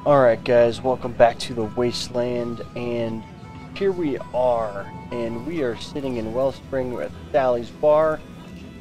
Alright guys, welcome back to the Wasteland, and here we are, and we are sitting in Wellspring at Sally's bar,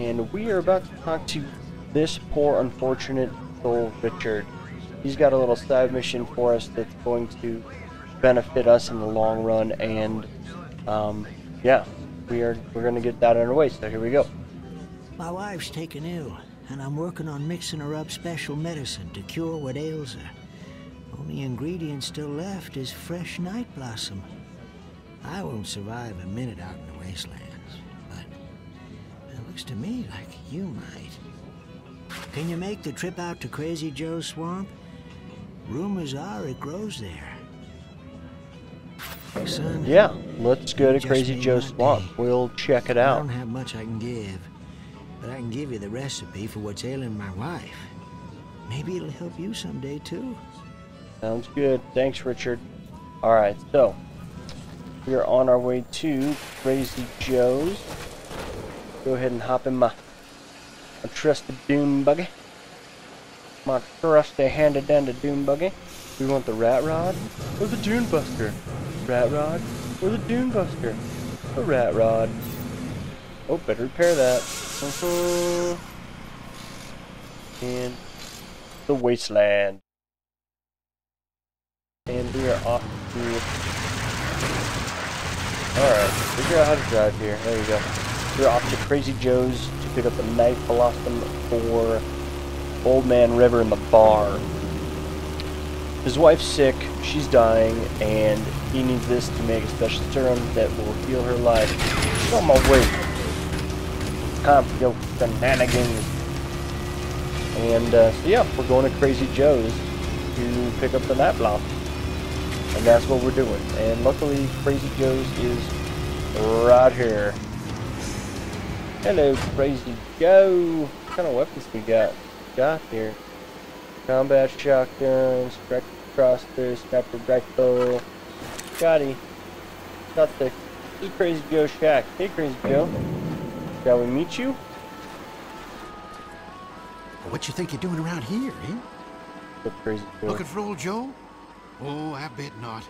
and we are about to talk to this poor unfortunate soul, Richard. He's got a little side mission for us that's going to benefit us in the long run, and yeah, we're gonna get that underway, so here we go. My wife's taken ill, and I'm working on mixing her up special medicine to cure what ails her. Only ingredient still left is fresh night blossom. I won't survive a minute out in the wastelands, but it looks to me like you might. Can you make the trip out to Crazy Joe's swamp? Rumors are it grows there. Son, Yeah, let's go to Crazy Joe's swamp. We'll check it I out. don't have much I can give, but I can give you the recipe for what's ailing my wife. Maybe it'll help you someday too. Sounds good. Thanks, Richard. Alright, so we are on our way to Crazy Joe's. Go ahead and hop in my trusty dune buggy. My trusty handed down the dune buggy. We want the rat rod or the dune buster? Rat rod or the dune buster? The rat rod. Oh, better repair that. And the wasteland. And we are off to... Alright, figure out how to drive here. There we go. We're off to Crazy Joe's to pick up the night blossom for Old Man River in the bar. His wife's sick, she's dying, and he needs this to make a special serum that will heal her life. It's on my way. Time for your shenanigans. And so yeah, we're going to Crazy Joe's to pick up the night blossom. And that's what we're doing. And luckily, Crazy Joe's is right here. Hello, Crazy Joe. What kind of weapons we got here? Combat shotgun, striker crossbow, sniper rifle. Scotty. Not the. This is Crazy Joe's shack. Hey, Crazy Joe. Shall we meet you? What you think you're doing around here, eh? The Crazy Joe. Looking for old Joe? Oh, I bet not.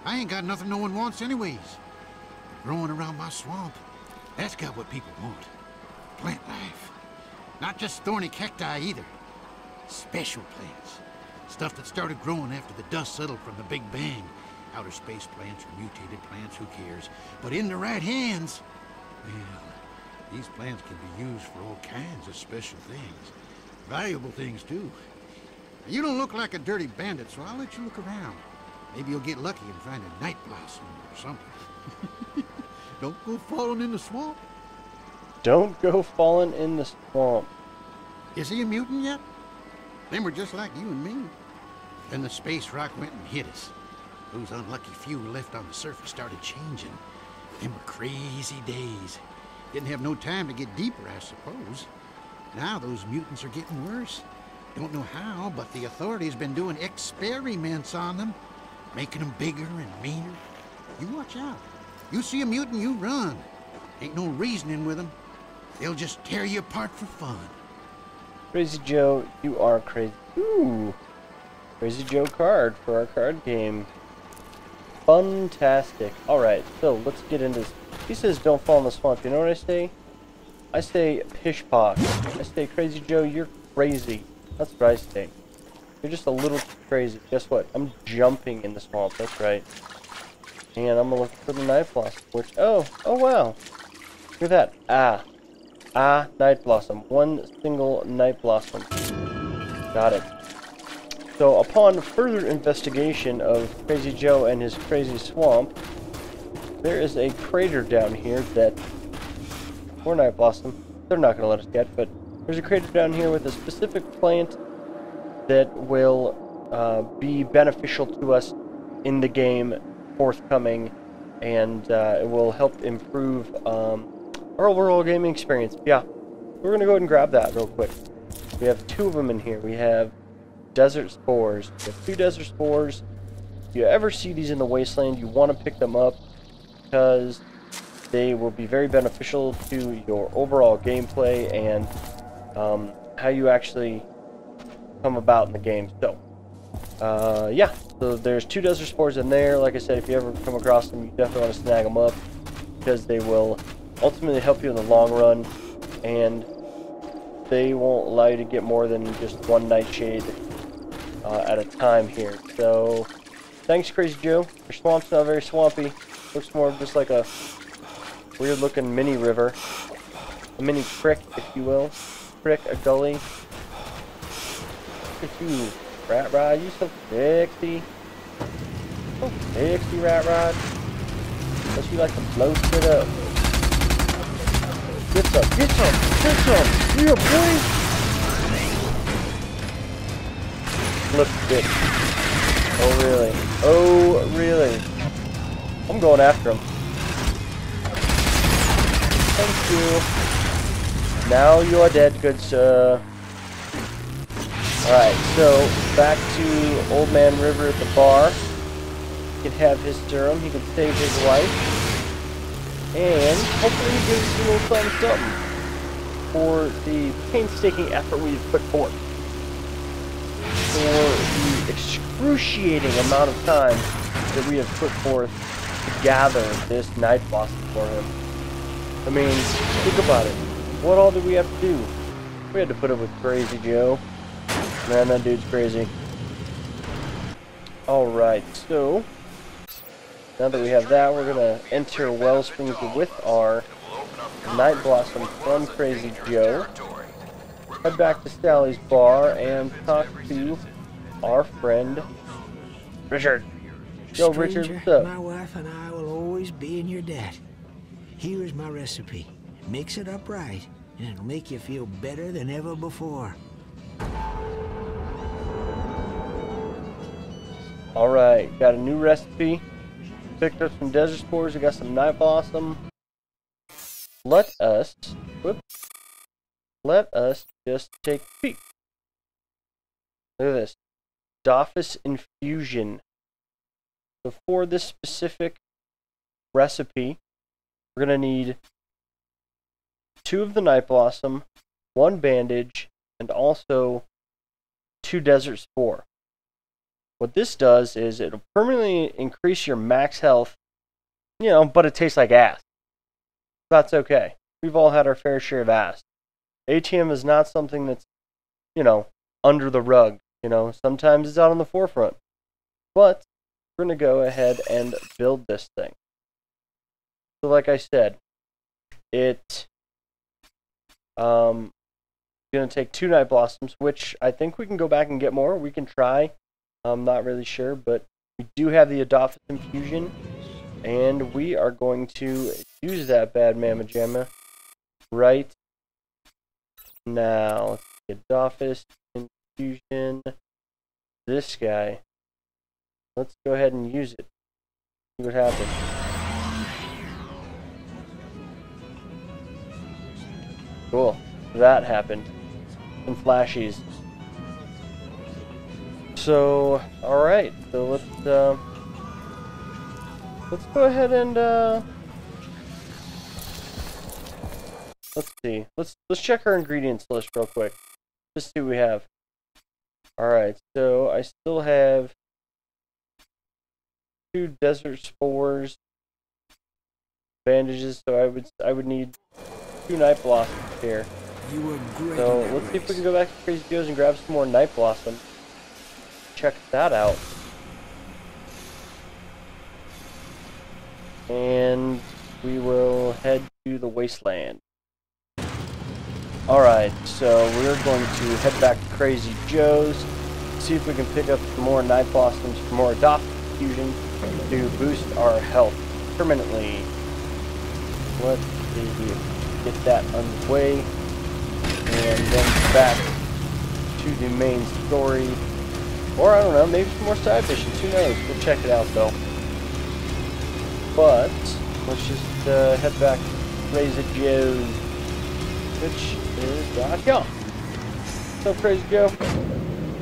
I ain't got nothing no one wants anyways. Growing around my swamp, that's got what people want. Plant life. Not just thorny cacti either. Special plants. Stuff that started growing after the dust settled from the Big Bang. Outer space plants or mutated plants, who cares? But in the right hands, well, these plants can be used for all kinds of special things. Valuable things, too. You don't look like a dirty bandit, so I'll let you look around. Maybe you'll get lucky and find a night blossom or something. Don't go falling in the swamp. Don't go falling in the swamp. Is he a mutant yet? Them were just like you and me. Then the space rock went and hit us. Those unlucky few left on the surface started changing. Them were crazy days. Didn't have no time to get deeper, I suppose. Now those mutants are getting worse. Don't know how, but the authorities been doing experiments on them, making them bigger and meaner. You watch out. You see a mutant, you run. Ain't no reasoning with them. They'll just tear you apart for fun. Crazy Joe, you are crazy. Ooh, Crazy Joe card for our card game. Fantastic. Alright, so let's get into this. He says don't fall in the swamp. You know what I say? I say pish posh. I say Crazy Joe, you're crazy. That's what I say. You're just a little too crazy. Guess what? I'm jumping in the swamp. That's right. And I'm gonna look for the night blossom. Which, oh wow. Look at that. Night blossom. One single night blossom. Got it. So upon further investigation of Crazy Joe and his crazy swamp, there is a crater down here that, or night blossom, they're not gonna let us get, but there's a crater down here with a specific plant that will be beneficial to us in the game forthcoming, and it will help improve our overall gaming experience. Yeah, we're going to go ahead and grab that real quick. We have two of them in here. We have desert spores. We have 2 desert spores. If you ever see these in the wasteland, you want to pick them up because they will be very beneficial to your overall gameplay and how you actually come about in the game. So Yeah, so there's 2 desert spores in there. Like I said, if you ever come across them, you definitely want to snag them up, because they will ultimately help you in the long run, and they won't allow you to get more than just 1 nightshade at a time here. So, thanks, Crazy Joe. Your swamp's not very swampy. Looks more just like a weird looking mini river. A mini creek, if you will. Creek, a gully. Look at you, Rat Rod. You so sexy. So sexy, Rat Rod. But you like to blow shit up. Get some, get some, get some. Yeah, boy. Flip it. Oh, really? Oh, really? I'm going after him. Thank you. Now you are dead, good sir. Alright, so back to Old Man River at the bar. He can have his serum, he can save his life. And hopefully he gives us a little something for the painstaking effort we've put forth. For the excruciating amount of time that we have put forth to gather this Night Blossom for him. I mean, think about it. What all did we have to do? We had to put up with Crazy Joe. Man, that dude's crazy. Alright, so now that we have that, we're gonna enter Wellsprings with our Night Blossom from Crazy Joe. Head back to Sally's bar and talk to our friend Richard. Yo, Stranger, Richard, what's up? my wife and I will always be in your debt. Here is my recipe. Mix it up right, and it'll make you feel better than ever before. Alright, got a new recipe. Picked up some desert spores, we got some Night Blossom. Let us just take a peek. Look at this. Dophis infusion. So for this specific recipe, we're going to need 2 of the Night Blossom, 1 bandage, and also 2 desert spore. What this does is it'll permanently increase your max health, you know, but it tastes like ass. That's okay. We've all had our fair share of ass. ATM is not something that's, you know, under the rug. You know, sometimes it's out on the forefront. But we're going to go ahead and build this thing. So like I said, it's going to take 2 Night Blossoms, which I think we can go back and get more. We can try. I'm not really sure, but we do have the Adophis infusion, and we are going to use that bad mamma jamma right now. Adophis infusion. This guy. Let's go ahead and use it. See what happens. Cool. That happened. Some flashies. So, alright. So let's go ahead and let's see. Let's check our ingredients list real quick. Just see what we have. Alright, so I still have 2 desert spores, bandages, so I would need 2 Night Blossoms here. You were great. So let's see if we can go back to Crazy Joe's and grab some more Night Blossom. Check that out. And we will head to the wasteland. Alright, so we're going to head back to Crazy Joe's, see if we can pick up some more Night Blossoms for more Adophis infusion to boost our health permanently. Let's see, get that underway, and then back to the main story. Or, I don't know, maybe some more side missions, who knows? We'll check it out, though. But, let's just head back to Crazy Joe's, which is back here. What's up, Crazy Joe?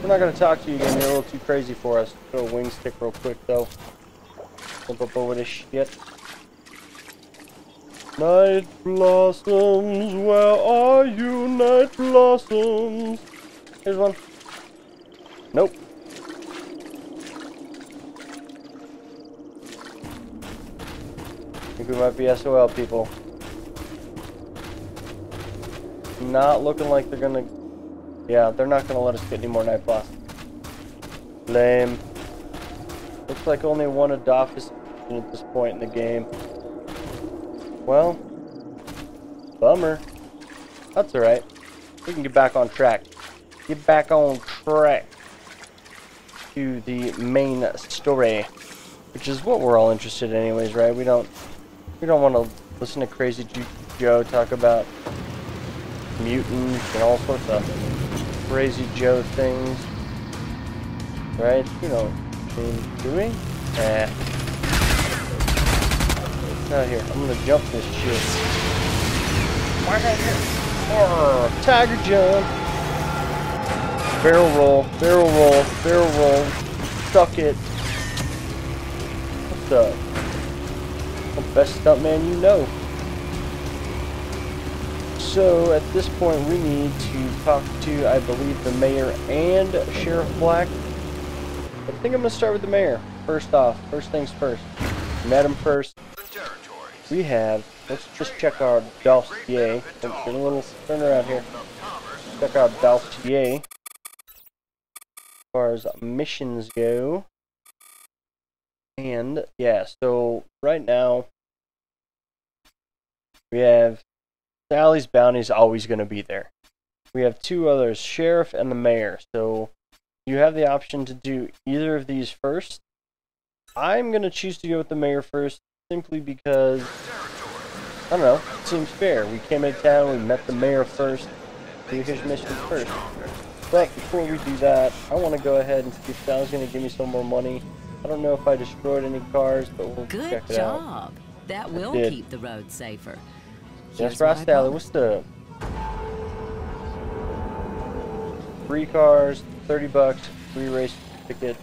We're not going to talk to you again, you're a little too crazy for us. Throw a wing stick real quick, though. Jump up over this shit. Night Blossoms, where are you, Night Blossoms? Here's one. Nope. we might be SOL, people. Not looking like they're gonna... Yeah, they're not gonna let us get any more Night Blast. Lame. Looks like only one Adolphus at this point in the game. Well, bummer. That's alright. We can get back on track. Get back on track to the main story, which is what we're all interested in anyways, right? We don't want to listen to Crazy Joe talk about mutants and all sorts of Crazy Joe things, right? You know what I'm doing? Out here, I'm gonna jump this shit. Tiger jump. Barrel roll, barrel roll, barrel roll. Suck it. What's up? I'm the best stuntman you know. So at this point, we need to talk to, I believe, the mayor and Sheriff Black. I think I'm gonna start with the mayor. First off, first things first. Met him first. We have, let's just check our dossier. Get a little turn around here. Check our dossier. As far as missions go. And, yeah, so right now, we have Sally's Bounty is always going to be there. We have two others, Sheriff and the Mayor. So, you have the option to do either of these first. I'm going to choose to go with the Mayor first. Simply because, I don't know, it seems fair. We came into town, we met the mayor first, do his mission first. But before we do that, I want to go ahead and see if Sal's going to give me some more money. I don't know if I destroyed any cars, but we'll check it out. Good job. That will keep the road safer. That's right, Sally. What's the... 3 cars, 30 bucks, 3 race certificates.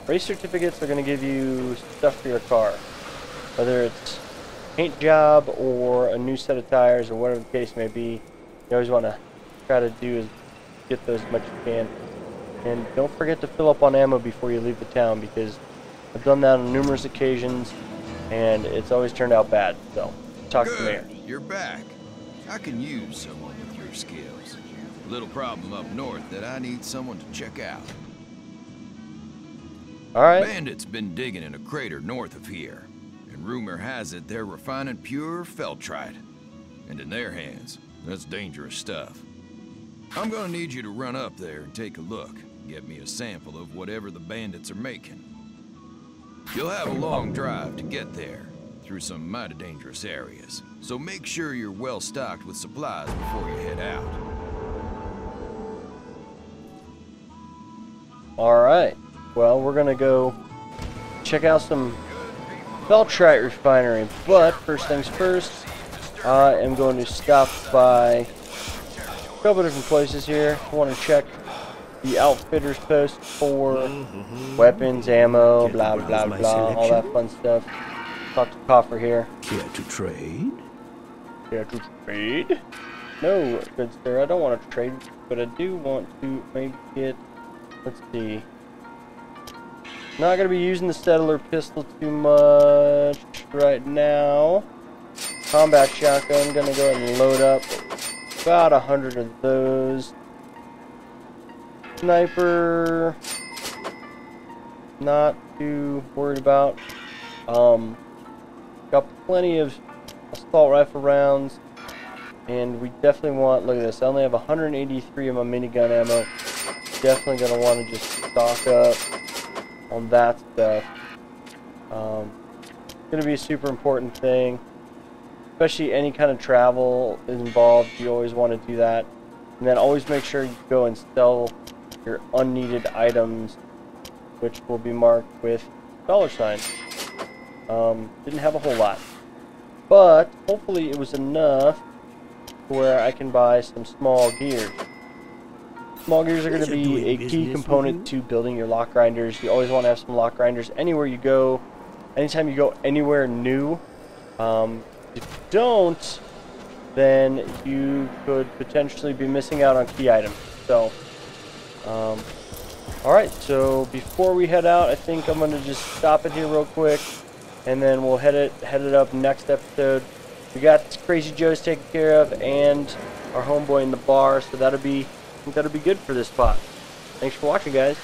Race certificates are going to give you stuff for your car. Whether it's paint job or a new set of tires or whatever the case may be, you always want to try to do is get those as much as you can. And don't forget to fill up on ammo before you leave the town, because I've done that on numerous occasions and it's always turned out bad. So, talk to the mayor. You're back. I can use someone with your skills. A little problem up north that I need someone to check out. Alright. Bandits been digging in a crater north of here. And rumor has it they're refining pure feltrite. And in their hands, that's dangerous stuff. I'm gonna need you to run up there and take a look. Get me a sample of whatever the bandits are making. You'll have a long drive to get there, through some mighty dangerous areas. So make sure you're well stocked with supplies before you head out. Alright. Well, we're gonna go check out some Feltrite refinery, but first things first, I am going to stop by a couple different places here. I want to check the outfitters post for weapons, ammo, blah blah blah, all that fun stuff. Talk to Coffer here. Care to trade? Care to trade? No, good sir, I don't want to trade, but I do want to maybe get, let's see. Not going to be using the Settler pistol too much right now. Combat shotgun, going to go ahead and load up about 100 of those. Sniper, not too worried about. Got plenty of assault rifle rounds, and we definitely want, look at this, I only have 183 of my minigun ammo. Definitely going to want to just stock up on that stuff. It's going to be a super important thing, especially any kind of travel is involved. You always want to do that, and then always make sure you go and sell your unneeded items, which will be marked with $. Didn't have a whole lot, but hopefully it was enough where I can buy some small gears. Small gears are going to be a key component to building your lock grinders. You always want to have some lock grinders anywhere you go. Anytime you go anywhere new. If you don't, then you could potentially be missing out on key items. So, alright, so before we head out, I think I'm going to just stop it here real quick. and then we'll head it up next episode. We got Crazy Joe's taken care of, and our homeboy in the bar, so I think that'll be good for this spot. Thanks for watching, guys.